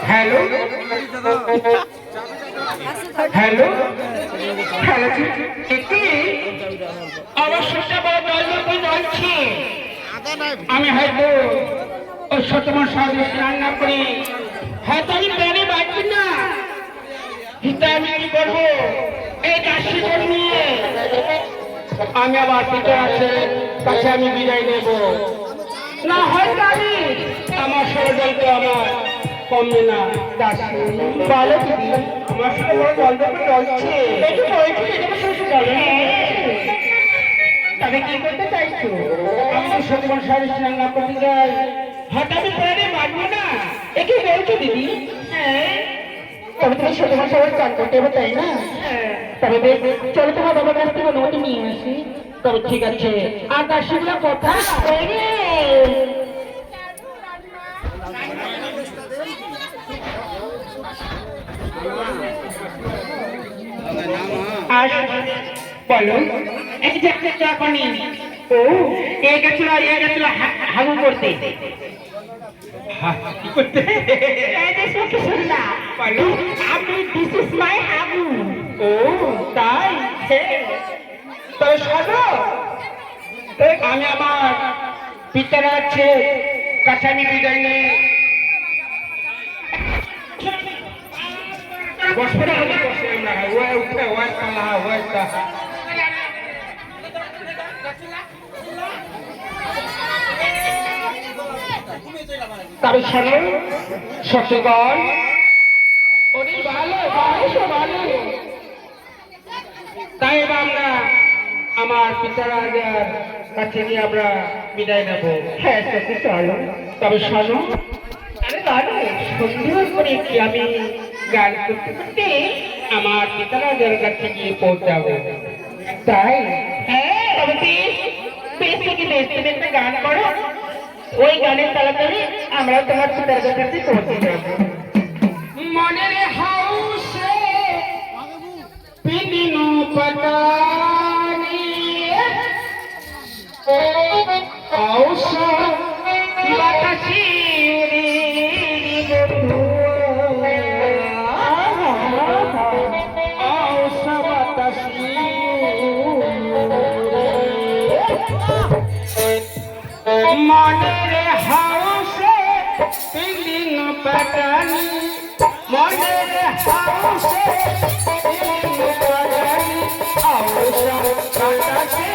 hello hello hello কি অবশ্যটা বড় দল যাচ্ছি আমি হয়তো ওই শতমান সাহায্য রান্না করি হয়তো আমি প্রাণে বাঁচবি না কিন্তু আমি কি করবো এই কাশি নিয়ে আমি আবার পিতার কাছে আমি বিদায় নেব না হয়তো আমি আমার ষড়যন্ত্র আমার কমবে না দাসী ভালো দিদি আমার সাথে বড় গল্প চলছে একটু তবে কি করতে চাইছো আমি তো সত্যবান সাহেব রান্না করতে যাই হয়তো আমি প্রাণে বাঁচবো না একে বলছো দিদি হ্যাঁ তবে তুমি সত্যবান সাহেব চান করতে হবে তাই না তবে বেশ চলো তোমার বাবার কাছ থেকে অনুমতি নিয়ে আসি তবে ঠিক আছে আর দাসীগুলো কথা বলো এক চাকরি চা পানি ও এ গেছিল হাগু করতে কি করতে দিস ইজ মাই হাগু ও তাই তবে শোনো আমি আমার পিতার কাছে আমি বিদায় নেই বসপরা হলে বসে না ওই উঠে ওই কালা ওই কালা তবে শোনো সত্যগণ ওরে ভালো ভালো তাই আমরা আমার পিতারাজার কাছে নিয়ে আমরা বিদায় নেব হ্যাঁ সত্যি চলো তবে শোনো আরে দাদা সুন্দর করে কি আমি গান করতে করতে আমার পিতারাজার কাছে গিয়ে পৌঁছাবো তাই হ্যাঁ তবে বেশ থেকে বেশ তুমি একটা গান করো ওই গানের তালাতালি আমরা তোমার পিতার কাছে পৌঁছে যাব মনের হাউসে পিদিনু পটানি আউসা বাতাসি রে আউসা বাতাসি মনের হাউসে পিদিনু পটানি মনের হাউসে পিদিনু পটানি আউসা বাতাসি